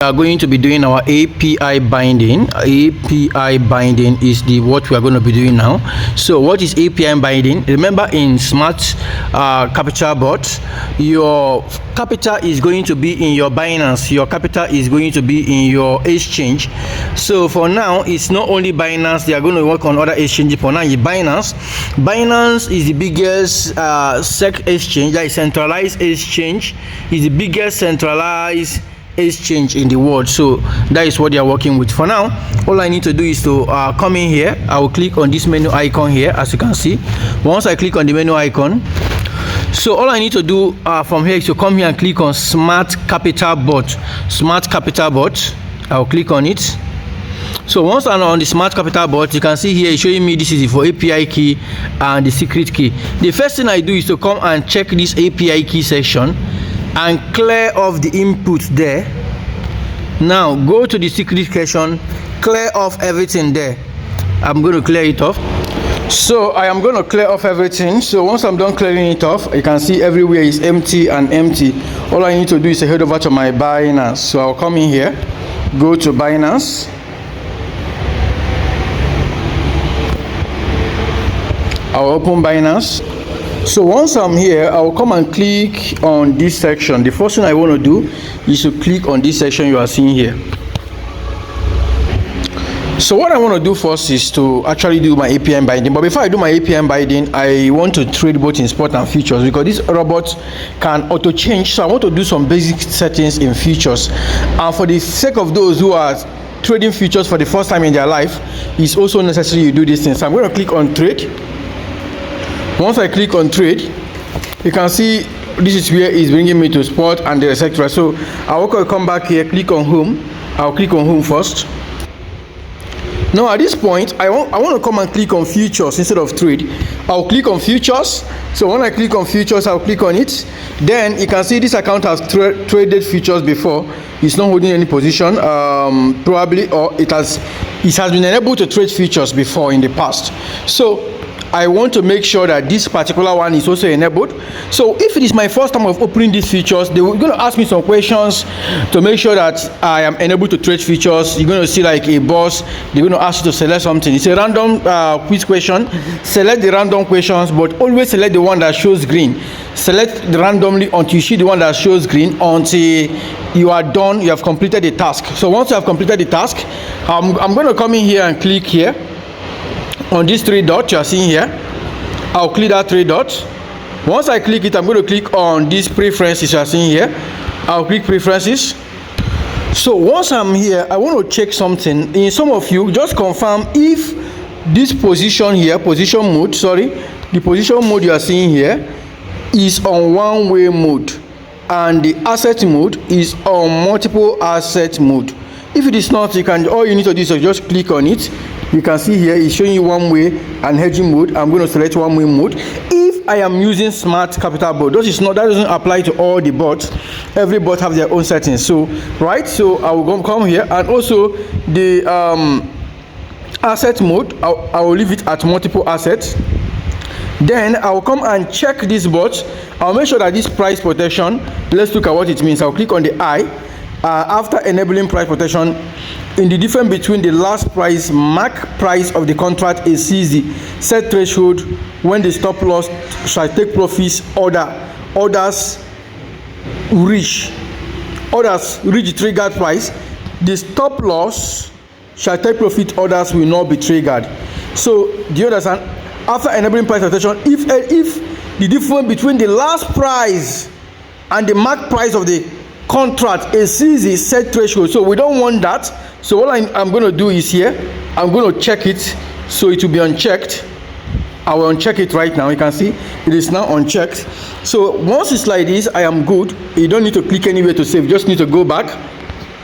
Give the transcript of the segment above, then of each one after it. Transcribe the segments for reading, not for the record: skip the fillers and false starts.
are going to be doing our API binding. API binding is what we are going to be doing now. So what is API binding? Remember, in smart capital bot, your capital is going to be in your Binance, your capital is going to be in your exchange. So for now, it's not only Binance, they are going to work on other exchanges. For now, it's Binance is the biggest SEC exchange, that is centralized exchange, is the biggest centralized exchange in the world. So that is what they are working with. For now, all I need to do is to come in here. I will click on this menu icon here, as you can see. Once I click on the menu icon, so all I need to do from here is to come here and click on smart capital bot. Smart capital bot, I'll click on it. So once I'm on the smart capital bot, you can see here it's showing me this is for API key and the secret key. The first thing I do is to come and check this API key section and clear off the input there. Now go to the secret section, clear off everything there. I'm going to clear it off. So I am going to clear off everything. So once I'm done clearing it off, you can see everywhere is empty and empty. All I need to do is to head over to my Binance. So I'll come in here, go to Binance. I'll open Binance. So once I'm here, I will come and click on this section. The first thing I want to do is to click on this section you are seeing here. So what I want to do first is to actually do my API binding. But before I do my API binding, I want to trade both in spot and futures, because this robot can auto change. So I want to do some basic settings in futures. And for the sake of those who are trading futures for the first time in their life, it's also necessary you do these things. So I'm going to click on trade. Once I click on trade, you can see this is where it's bringing me to spot and etc. So I will come back here, click on home. I'll click on home first. Now at this point, I want to come and click on futures instead of trade. I'll click on futures. So when I click on futures, I'll click on it. Then you can see this account has traded futures before. It's not holding any position, probably, or it has been enabled to trade futures before in the past. So I want to make sure that this particular one is also enabled. So if it is my first time of opening these features, they were going to ask me some questions to make sure that I am enabled to trade features. You're going to see like a boss. They're going to ask you to select something. It's a random quiz question. Select the random questions, but always select the one that shows green. Select randomly until you see the one that shows green, until you are done, you have completed the task. So once you have completed the task, I'm going to come in here and click here on these three dots you are seeing here. I'll click that three dots. Once I click it, I'm going to click on these preferences you are seeing here. I'll click preferences. So once I'm here, I want to check something. In some of you, just confirm if this position here, the position mode you are seeing here is on one-way mode, and the asset mode is on multiple asset mode. If it is not, all you need to do is just click on it. You can see here it's showing you one way and hedging mode. I'm going to select one way mode. If I am using smart capital bot, that doesn't apply to all the bots. Every bot have their own settings. So I will come here, and also the asset mode, I will leave it at multiple assets. Then I will come and check this bot. I'll make sure that this price protection, let's look at what it means. I'll click on the I. After enabling price protection, in the difference between the last price, mark price of the contract exceeds the set threshold when the stop loss shall take profits orders reach the triggered price, the stop loss shall take profit orders will not be triggered. So do you understand? After enabling price protection, if the difference between the last price and the mark price of the contract exceeds the set threshold, so we don't want that. So what I'm going to do is here, I'm going to check it, so it will be unchecked. I will uncheck it right now. You can see it is now unchecked. So once it's like this, I am good. You don't need to click anywhere to save, you just need to go back.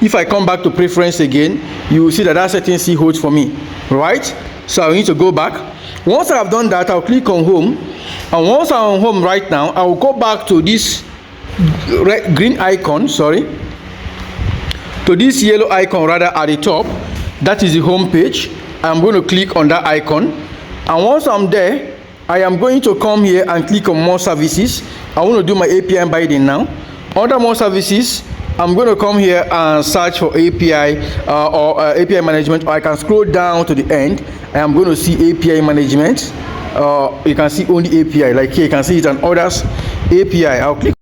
If I come back to preference again, you will see that setting still holds for me, right? So I need to go back. Once I have done that, I'll click on home, and once I'm on home right now, I will go back to this green icon, to this yellow icon rather at the top. That is the home page. I'm going to click on that icon, and once I'm there, I am going to come here and click on more services. I want to do my API binding now. Under more services, I'm going to come here and search for API or API management, or I can scroll down to the end and I'm going to see API management. You can see only API, like here you can see it on others API. I'll click.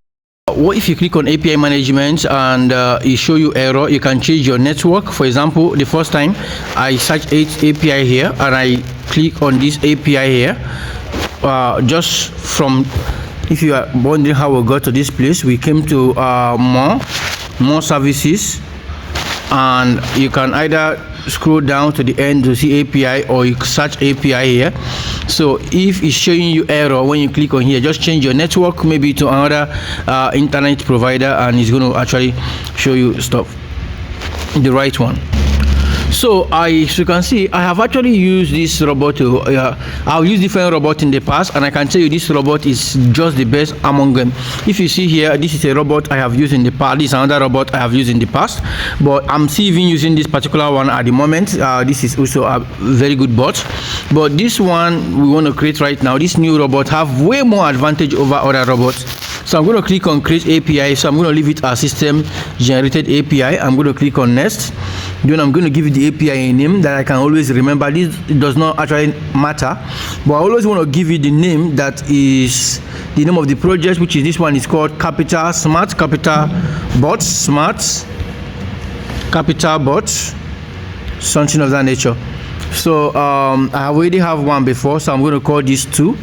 What if you click on API management and it show you error? You can change your network. For example, the first time I search API here and I click on this API here, just from, if you are wondering how we got to this place, we came to more services, and you can either scroll down to the end to see API, or you search API here. So if it's showing you error when you click on here, just change your network maybe to another internet provider, and it's going to actually show you stuff, the right one. So as you can see, I have actually used this robot to I've used different robots in the past, and I can tell you this robot is just the best among them. If you see here, this is a robot I have used in the past. This is another robot I have used in the past, but I'm still even using this particular one at the moment. This is also a very good bot, but this one we want to create right now, this new robot, have way more advantage over other robots. So I'm going to click on create API. So I'm going to leave it as system generated API. I'm going to click on next. Then I'm going to give it the API a name that I can always remember. This does not actually matter, but I always want to give it the name that is the name of the project, which is this one is called Capital Smart Capital Bots, Smart Capital Bots, something of that nature. So I already have one before, so I'm going to call this 2.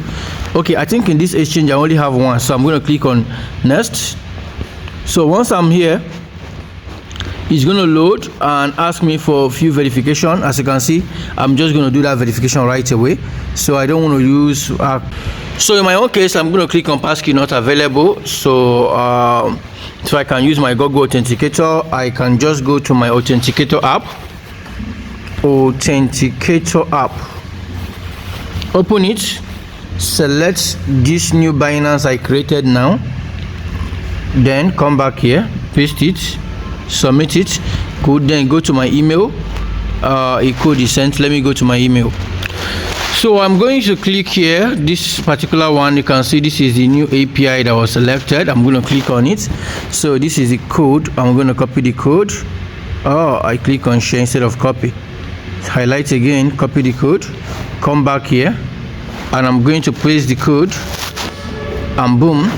Okay, I think in this exchange I only have one, so I'm going to click on next. So once I'm here, it's going to load and ask me for a few verification. As you can see, I'm just going to do that verification right away, so I don't want to use so in my own case, I'm going to click on passkey not available. So so I can use my Google Authenticator. I can just go to my Authenticator app, open it, select this new Binance I created now, then come back here, paste it, submit it. Good, then go to my email. A code is sent. Let me go to my email. So I'm going to click here, this particular one. You can see this is the new API that was selected. I'm going to click on it. So this is the code. I'm going to copy the code. I click on share instead of copy. Highlight again, copy the code, come back here, and I'm going to paste the code, and boom,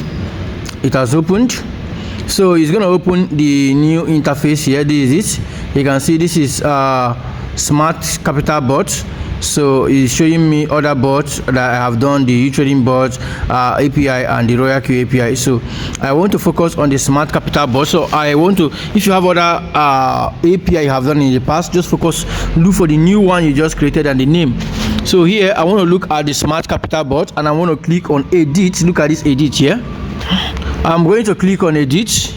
it has opened. So it's going to open the new interface here. This is it. You can see this is Smart Capital Bot. So it's showing me other bots that I have done, the trading bot API and the Royal Q API. So I want to focus on the Smart Capital bot. So I want to, if you have other API you have done in the past, just focus, look for the new one you just created and the name. So here I want to look at the Smart Capital bot, and I want to click on edit. Look at this edit here. I'm going to click on edit,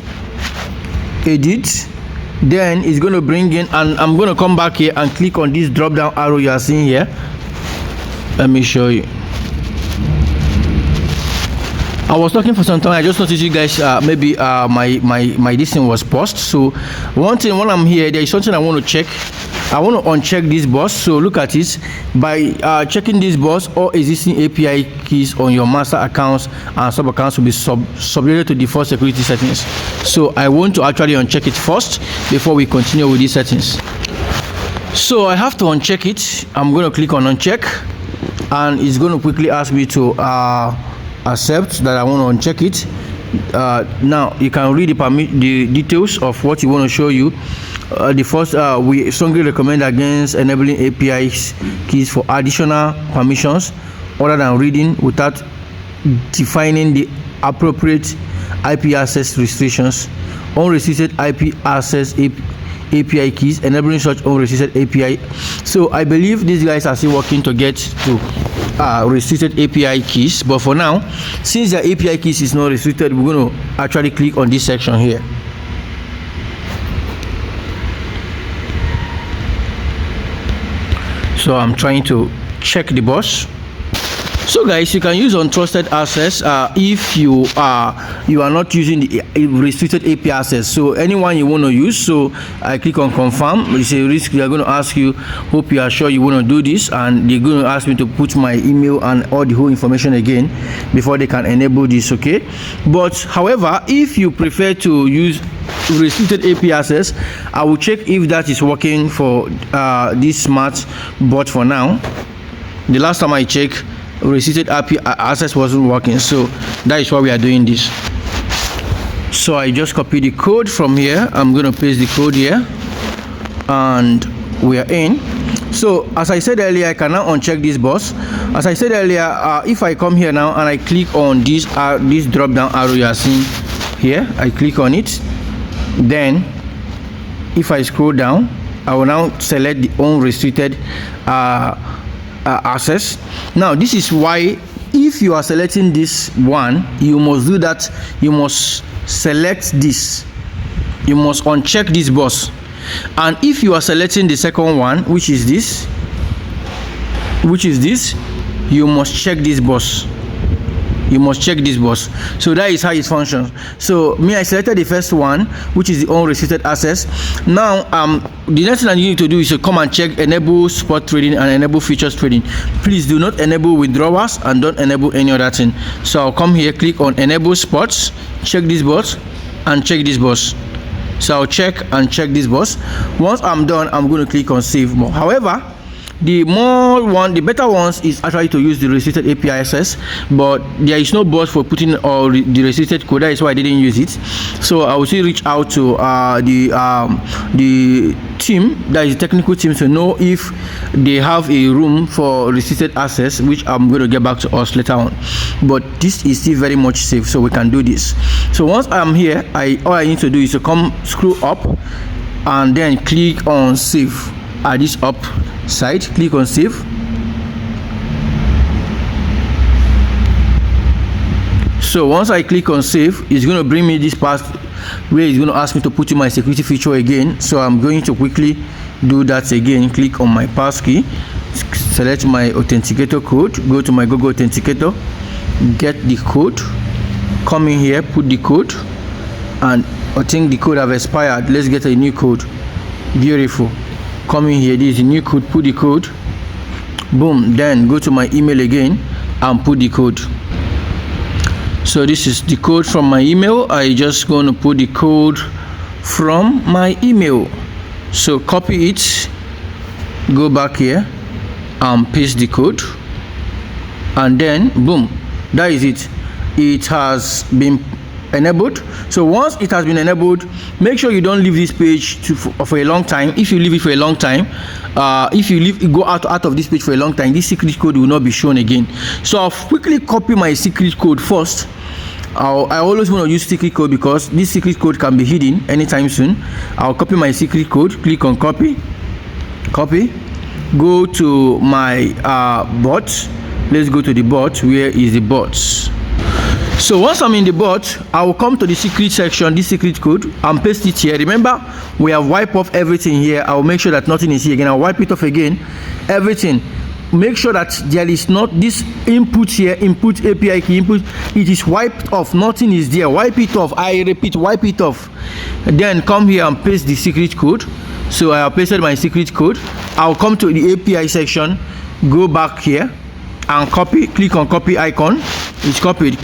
then it's going to bring in, and I'm going to come back here and click on this drop down arrow you are seeing here. Let me show you. I was talking for some time. I just noticed you guys maybe my this thing was paused. So one thing, when I'm here, there is something I want to check. I want to uncheck this box. So look at it. By checking this box, all existing API keys on your master accounts and sub accounts will be subjected to default security settings. So I want to actually uncheck it first before we continue with these settings. So I have to uncheck it. I'm going to click on uncheck, and it's going to quickly ask me to accept that I want to uncheck it. Now you can read the details of what you want to show you. The first, we strongly recommend against enabling API keys for additional permissions other than reading without defining the appropriate IP access restrictions. Unrestricted IP access API keys, enabling such unrestricted API. So I believe these guys are still working to get to restricted API keys, but for now, since the API keys is not restricted, we're going to actually click on this section here. So I'm trying to check the box. So guys, you can use untrusted access if you are not using the restricted API access. So anyone you want to use, so I click on confirm. It's a risk. They are going to ask you, hope you are sure you want to do this, and they're going to ask me to put my email and all the whole information again before they can enable this. Okay, but however, if you prefer to use restricted API access, I will check if that is working for this smart bot. For now, the last time I checked, restricted API access wasn't working, so that is why we are doing this. So I just copy the code from here. I'm going to paste the code here, and we are in. So as I said earlier, I can now uncheck this box. As I said earlier, if I come here now and I click on this drop down arrow you are seeing here, I click on it. Then if I scroll down, I will now select the unrestricted access. Now this is why, if you are selecting this one, you must do that. You must select this, you must uncheck this box. And if you are selecting the second one, which is this, you must check this box. You must check this box. So that is how it functions. So me, I selected the first one, which is the unrestricted access. Now the next thing you need to do is to come and check enable spot trading and enable futures trading. Please do not enable withdrawals and don't enable any other thing. So I'll come here, click on enable spots, check this box and check this box. So I'll check and check this box. Once I'm done, I'm going to click on save more. However, the better ones is actually to use the restricted API access, but there is no bot for putting the restricted code. That is why I didn't use it. So I will still reach out to the team, that is the technical team, to know if they have a room for restricted access, which I'm going to get back to us later on. But this is still very much safe, so we can do this. So once I'm here, all I need to do is to come scroll up and then click on save at this up side. Click on save. So once I click on save, it's going to bring me this path where it's going to ask me to put in my security feature again. So I'm going to quickly do that again. Click on my passkey, select my authenticator code, go to my Google Authenticator, get the code, come in here, put the code, and I think the code have expired. Let's get a new code. Beautiful. Come in here, this is the new code, put the code, boom. Then go to my email again and put the code. So this is the code from my email. I just going to put the code from my email. So copy it, go back here and paste the code, and then boom, that is it. It has been enabled. So once it has been enabled, make sure you don't leave this page for a long time. If you leave it for a long time, if you go out of this page for a long time, this secret code will not be shown again. So I'll quickly copy my secret code first. I always want to use secret code because this secret code can be hidden anytime soon. I'll copy my secret code, click on copy, go to my bot. Let's go to the bot. Where is the bots? So once I'm in the bot, I will come to the secret section, this secret code, and paste it here. Remember, we have wiped off everything here. I will make sure that nothing is here again. I'll wipe it off again, everything. Make sure that there is not this input here, input API key input. It is wiped off, nothing is there. Wipe it off. I repeat, wipe it off. Then come here and paste the secret code. So I have pasted my secret code. I'll come to the API section, go back here and copy, click on copy icon. It's copied.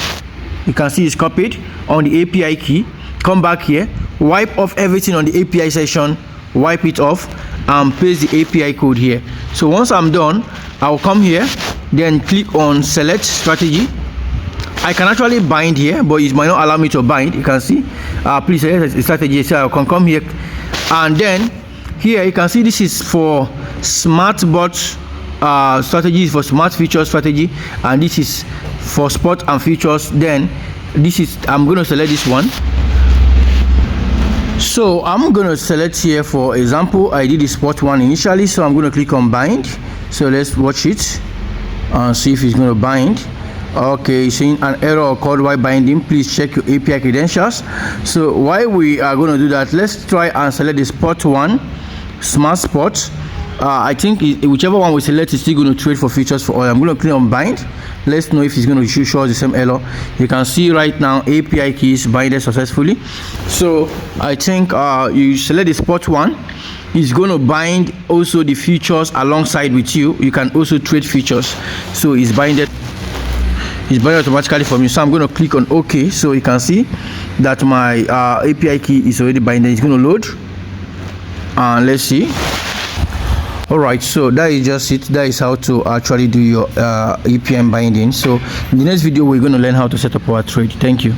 You can see it's copied on the API key. Come back here, wipe off everything on the API section, wipe it off, and paste the API code here. So once I'm done, I'll come here, then click on select strategy. I can actually bind here, but it might not allow me to bind. You can see, please select strategy. So I can come here, and then here you can see this is for smart bot strategies, for smart feature strategy, and this is for spot and futures. Then this is, I'm going to select this one. So I'm going to select here, for example, I did the spot one initially, so I'm going to click on bind. So let's watch it and see if it's going to bind. Okay, seeing an error occurred while binding. Please check your API credentials. So while we are going to do that, let's try and select the spot one, smart spot. I think whichever one we select is still going to trade for futures for oil. I'm going to click on bind. Let's know if it's going to show us the same error. You can see right now API key is binded successfully. So I think you select the spot one. It's going to bind also the futures alongside with you. You can also trade futures. So it's binded. It's binded automatically for me. So I'm going to click on OK. So you can see that my API key is already binded. It's going to load. And let's see. All right, so that is just it. That is how to actually do your API binding. So in the next video, we're going to learn how to set up our trade. Thank you.